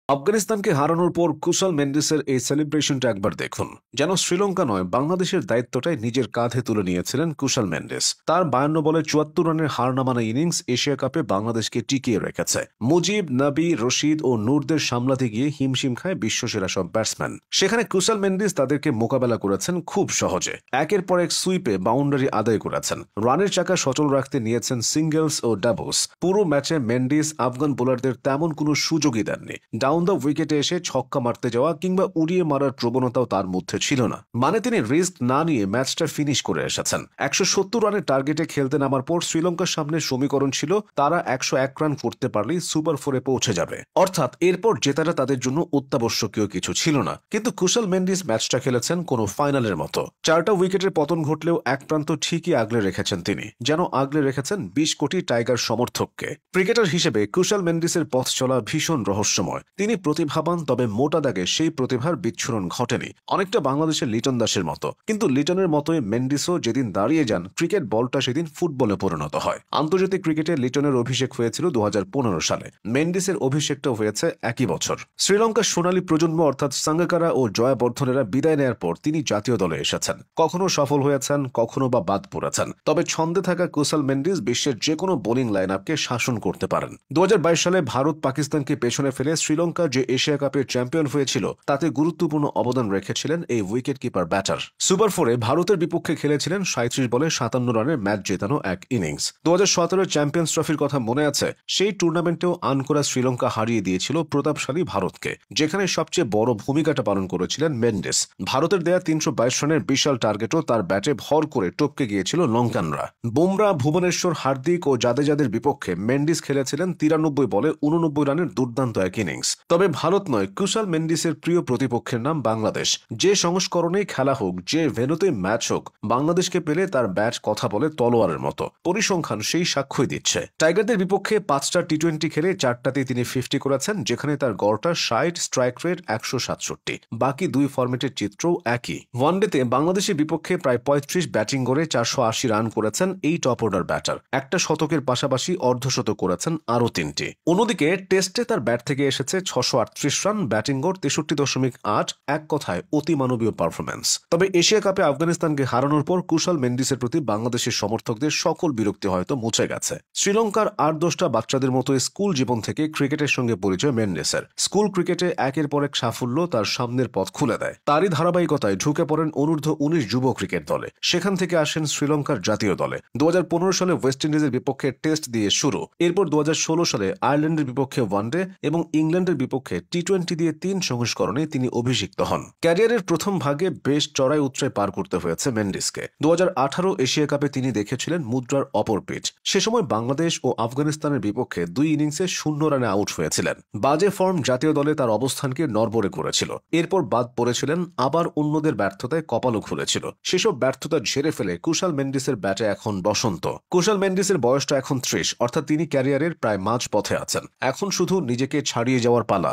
আফগানিস্তানকে হারানোর পর কুশাল মেন্ডিসের এই সেলিব্রেশনটা একবার দেখুন। যেন শ্রীলঙ্কা নয়, বাংলাদেশের দায়িত্বটাই নিজের কাঁধে তুলে নিয়েছিলেন কুশাল মেন্ডিস। তার 52 বলে 74 রানের হার নামানো ইনিংস এশিয়া কাপে বাংলাদেশকে টিকিয়ে রেখেছে। মুজিব, নবী, রশিদ ও নূরদের সামলাতে গিয়ে হিমশিম খায় বিশ্বসেরা সব ব্যাটসম্যান। সেখানে কুশাল মেন্ডিস তাদেরকে মোকাবেলা করেছেন খুব সহজে। একের পর এক সুইপে বাউন্ডারি আদায় করেছেন। রানের চাকা সচল রাখতে নিয়েছেন সিঙ্গেলস ও ডাবলস। পুরো ম্যাচে মেন্ডিস আফগান বোলারদের তেমন কোনো সুযোগই দেননি। ডাউন দ্য উইকেটে এসে ছক্কা মারতে যাওয়া কিংবা উড়িয়ে মারার প্রবণতাও তার মধ্যে ছিল না। মানে তিনি রিস্ক না নিয়ে ম্যাচটা ফিনিশ করে এসেছেন। 170 রানের টার্গেটে খেলতে নামার পর শ্রীলঙ্কার সামনে সমীকরণ ছিল তারা 101 রান করতে পারলেই সুপার 4-এ পৌঁছে যাবে। অর্থাৎ এরপর জেতাটা তাদের জন্য অত্যাবশ্যকীয় কিছু ছিল না। কিন্তু কুশাল মেন্ডিস ম্যাচটা খেলেছেন কোনো ফাইনালের মতো। 4টা উইকেটের পতন ঘটলেও এক প্রান্ত ঠিকই আগলে রেখেছেন তিনি, যেন আগলে রেখেছেন 20 কোটি টাইগার সমর্থককে। ক্রিকেটার হিসেবে কুশাল মেন্ডিসের পথ চলা ভীষণ রহস্যময়। তিনি প্রতিভাবান, তবে মোটা দাগে সেই প্রতিভার বিচ্ছুরণ ঘটেনি। অনেকটা বাংলাদেশের লিটন দাসের মতো। কিন্তু লিটনের মতোই মেন্ডিসও যেদিন দাঁড়িয়ে যান, ক্রিকেট বলটা সেদিন ফুটবলে পরিণত হয়। আন্তর্জাতিক ক্রিকেটে লিটনের অভিষেক হয়েছিল 2015 সালে। মেন্ডিসের অভিষেকটা হয়েছে একই বছর। শ্রীলঙ্কার সোনালী প্রজন্ম অর্থাৎ সাঙ্গাকারা ও জয়াবর্ধনেরা বিদায় নেয়ার পর তিনি জাতীয় দলে এসেছেন। কখনো সফল হয়েছেন, কখনো বা বাদ পড়েছেন। তবে ছন্দে থাকা কুশাল মেন্ডিস বিশ্বের যে কোনো বোলিং লাইন আপকে শাসন করতে পারেন। 2022 সালে ভারত পাকিস্তানকে পেছনে ফেলে শ্রীলঙ্কা যে এশিয়া কাপের চ্যাম্পিয়ন হয়েছিল, তাতে গুরুত্বপূর্ণ অবদান রেখেছিলেন এই উইকেট কিপার ব্যাটার। সুপার 4-এ ভারতের বিপক্ষে খেলেছিলেন 37 বলে 57 রানের ম্যাচ জেতানো এক ইনিংস। 2017 চ্যাম্পিয়ন্স ট্রফির কথা মনে আছে? সেই টুর্নামেন্টেও আনকোরা শ্রীলঙ্কা হারিয়ে দিয়েছিল প্রতাপশালী ভারতকে, যেখানে সবচেয়ে বড় ভূমিকাটা পালন করেছিলেন মেন্ডিস। ভারতের দেয়া 322 রানের বিশাল টার্গেটও তার ব্যাটে ভর করে টপকে গিয়েছিল লঙ্কানরা। বুমরা, ভুবনেশ্বর, হার্দিক ও জাদেজাদের বিপক্ষে মেন্ডিস খেলেছিলেন 93 বলে 89 রানের দুর্দান্ত এক ইনিংস। তবে ভারত নয়, কুশাল মেন্ডিসের প্রিয় প্রতিপক্ষের নাম বাংলাদেশ। যে সংস্করণেই খেলা হোক, যে ভেন্যুতে ম্যাচ হোক, বাংলাদেশকে পেলে তার ব্যাট কথা বলে তলোয়ারের মতো। পরিসংখ্যান সেই সাক্ষ্যই দিচ্ছে। টাইগারদের বিপক্ষে 5টা টি20 খেলে 4টাতেই তিনি 50 করেছেন, যেখানে তার গড়টা 60, স্ট্রাইক রেট 167। বাকি দুই ফরম্যাটের চিত্রও একই। ওয়ানডেতে বাংলাদেশের বিপক্ষে প্রায় 35 ব্যাটিং করে 480 রান করেছেন এই টপ অর্ডার ব্যাটার। একটা শতকের পাশাপাশি অর্ধশতক করেছেন আরও 3টি। অন্যদিকে টেস্টে তার ব্যাট থেকে এসেছে 638 রান, ব্যাটিং গড় 63.8। এক কথায় অতিমানবীয় পারফরম্যান্স। তবে এশিয়া কাপে আফগানিস্তানকে হারানোর পর কুশাল মেন্ডিসের প্রতি বাংলাদেশের সমর্থকদের সকল বিরক্তি হয়তো মুছে গেছে। শ্রীলঙ্কার 8-10টা বাচ্চাদের মতো স্কুল জীবন থেকে ক্রিকেটের সঙ্গে পরিচয় মেন্ডিসের। স্কুল ক্রিকেটে একের পর এক সাফল্য তার সামনের পথ খুলে দেয়। তারই ধারাবাহিকতায় ঢুকে পড়েন অনূর্ধ্ব-19 যুব ক্রিকেট দলে। সেখান থেকে আসেন শ্রীলঙ্কার জাতীয় দলে। 2015 সালে ওয়েস্ট ইন্ডিজের বিপক্ষে টেস্ট দিয়ে শুরু। এরপর 2016 সালে আয়ারল্যান্ডের বিপক্ষে ওয়ানডে এবং ইংল্যান্ডের বিপক্ষে টি20 দিয়ে 3 সংস্করণে তিনি অভিষিক্ত হন। ক্যারিয়ারের প্রথম ভাগে বেশ চড়াই উৎরাই পার করতে হয়েছে মেন্ডিসকে। 2018 এশিয়া কাপে তিনি দেখেছিলেন মুদ্রার অপর পিঠ। সে সময় বাংলাদেশ ও আফগানিস্তানের বিপক্ষে 2 ইনিংসে 0 রানে আউট হয়েছিলেন। বাজে ফর্ম জাতীয় দলে তার অবস্থানকে নড়বড়ে করেছিল। এরপর বাদ পড়েছিলেন, আবার অন্যদের ব্যর্থতায় কপালও খুলেছিল। সেসব ব্যর্থতা ঝেড়ে ফেলে কুশাল মেন্ডিসের ব্যাটে এখন বসন্ত। কুশাল মেন্ডিসের বয়সটা এখন 30, অর্থাৎ তিনি ক্যারিয়ারের প্রায় মাঝ পথে আছেন। এখন শুধু নিজেকে ছাড়িয়ে যাওয়ার পালা।